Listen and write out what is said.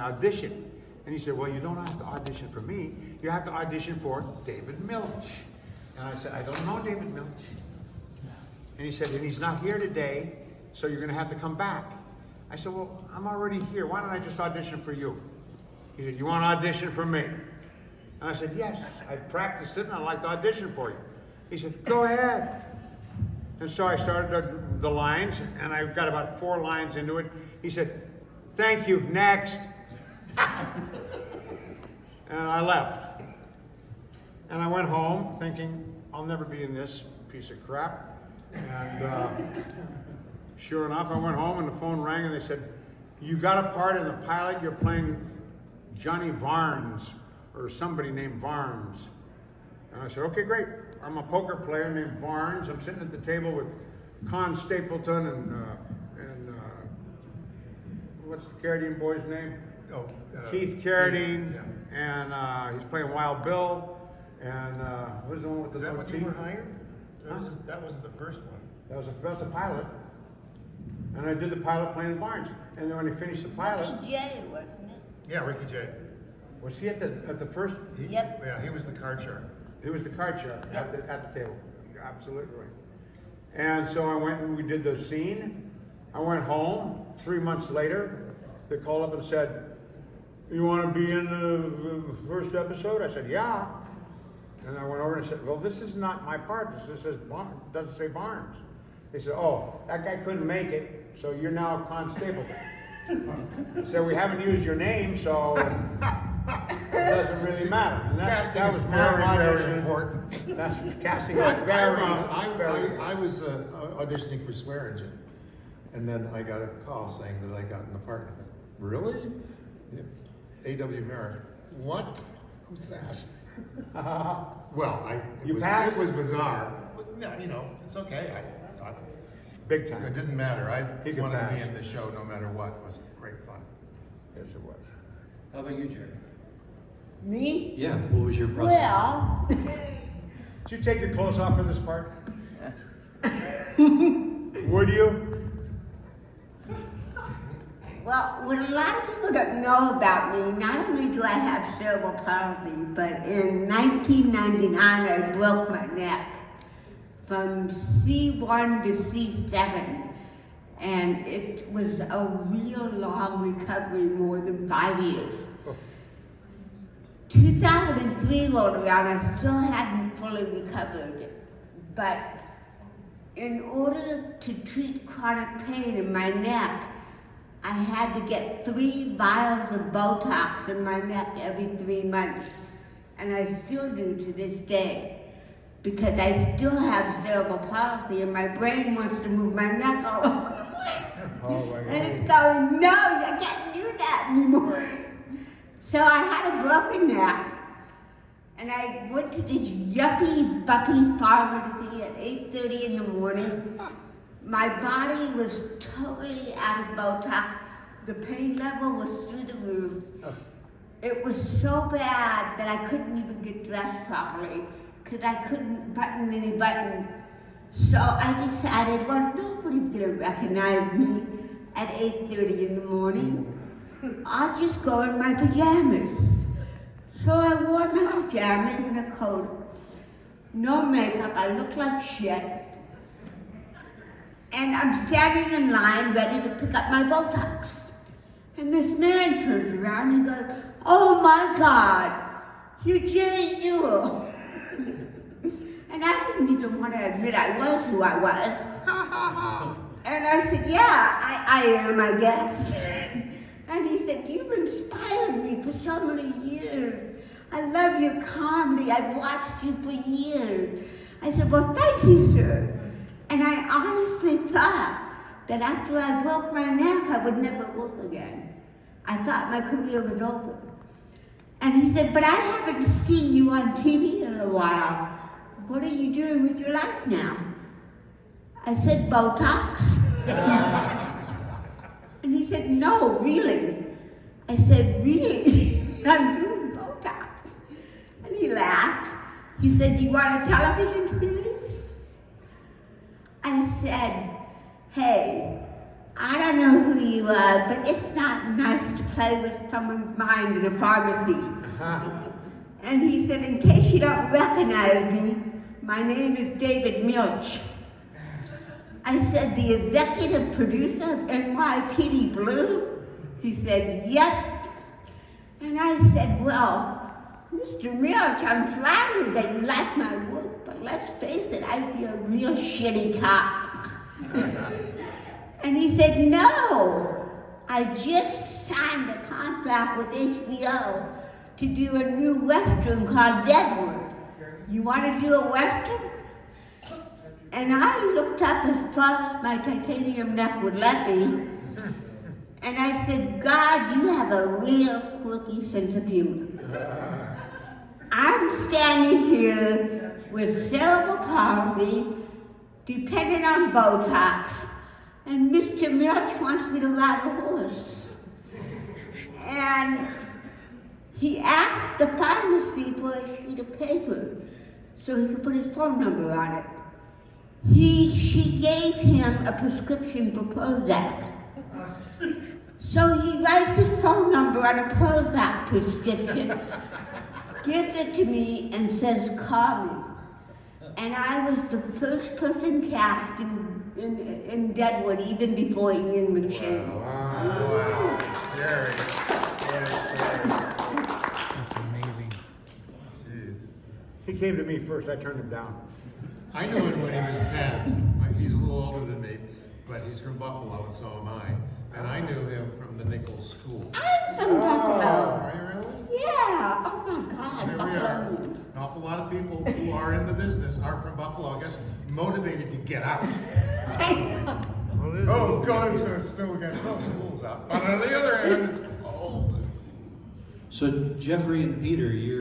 audition. And he said, well, you don't have to audition for me. You have to audition for David Milch. And I said, I don't know David Milch. And he said, and he's not here today, so you're going to have to come back. I said, well, I'm already here. Why don't I just audition for you? He said, you want to audition for me? And I said, yes. I practiced it, and I'd like to audition for you. He said, go ahead. And so I started the lines, and I got about 4 lines into it. He said, thank you, next. And I left. And I went home thinking, I'll never be in this piece of crap. And sure enough, I went home and the phone rang and they said, you got a part in the pilot, you're playing Johnny Varnes, or somebody named Varnes. And I said, okay, great. I'm a poker player named Varnes. I'm sitting at the table with Con Stapleton and what's the Carradine boy's name? Keith Carradine. Yeah. And he's playing Wild Bill. And who's the one with the Is that when teeth? you were hired? That wasn't the first one. That was a pilot. And I did the pilot playing Varnes. And then when I finished the pilot... Ricky Jay, wasn't it? Yeah, Ricky Jay. Was he at the first? Yep. Yeah, he was the card shark. He was the card shark at the table. You're absolutely right. And so I went and we did the scene. I went home. 3 months later, they called up and said, you want to be in the first episode? I said, yeah. And I went over and said, well, this is not my part. This says doesn't say Barnes. They said, oh, that guy couldn't make it, so you're now Con Stapleton. So we haven't used your name, so it doesn't really matter. And Casting that is was very important. That's casting was very. I was auditioning for Swear Engine, and then I got a call saying that I got in the part. I thought, really? Yeah. A.W. Merritt. What? Who's that? Well, it was bizarre. But, yeah, you know, it's okay. I thought Big time. it didn't matter. I He wanted could to be pass. in the show no matter what. It was great fun. Yes, it was. How about you, Jerry? Me? Yeah, what was your process? Well, Did you take your clothes off for this part? Would you? well, what a lot of people don't know about me, not only do I have cerebral palsy, but in 1999 I broke my neck from C1 to C7. And it was a real long recovery, more than 5 years. 2003 rolled around, I still hadn't fully recovered. But in order to treat chronic pain in my neck, I had to get 3 vials of Botox in my neck every 3 months. And I still do to this day. Because I still have cerebral palsy and my brain wants to move my neck all over the place. Oh my God. And it's going, no, you can't do that anymore. So I had a broken neck. And I went to this yuppie buppy pharmacy at 8:30 in the morning. My body was totally out of Botox. The pain level was through the roof. It was so bad that I couldn't even get dressed properly because I couldn't button any buttons. So I decided, well, nobody's gonna recognize me at 8:30 in the morning. I'll just go in my pajamas. So I wore my pajamas and a coat. No makeup, I looked like shit. And I'm standing in line ready to pick up my Botox. And this man turns around and he goes, oh my God, you're Geri Jewell. And I didn't even want to admit I was who I was. And I said, yeah, I am, I guess. And he said, you've inspired me for so many years. I love your comedy. I've watched you for years. I said, well, thank you, sir. And I honestly thought that after I broke my neck, I would never work again. I thought my career was over. And he said, but I haven't seen you on TV in a while. What are you doing with your life now? I said, Botox. And he said, no, really. I said, really? I'm doing Botox. And he laughed. He said, do you want a television series? I said, hey, I don't know who you are, but it's not nice to play with someone's mind in a pharmacy. Uh-huh. And he said, in case you don't recognize me, my name is David Milch. I said, the executive producer of NYPD Blue? He said, yep. And I said, well, Mr. Milch, I'm flattered that you like my work, but let's face it, I'd be a real shitty cop. And he said, no, I just signed a contract with HBO to do a new Western called Deadwood. You want to do a Western? And I looked up as far as my titanium neck would let me, and I said, God, you have a real quirky sense of humor. I'm standing here with cerebral palsy, dependent on Botox, and Mr. Milch wants me to ride a horse. And he asked the pharmacy for a sheet of paper so he could put his phone number on it. She gave him a prescription for Prozac. So he writes his phone number on a Prozac prescription, gives it to me, and says, call me. And I was the first person cast in Deadwood, even before Ian McShane. Wow. Geri. That's amazing. Jeez. He came to me first, I turned him down. I knew him when he was 10. He's a little older than me, but he's from Buffalo, and so am I. And I knew him from the Nichols School. I'm from Buffalo. Are you really? Yeah. Oh my God, There we are. Buffalo. An awful lot of people who are in the business are from Buffalo, I guess, motivated to get out. Oh, God, it's going to snow again. Well, school's out. But on the other hand, it's cold. So Jeffrey and Peter, you're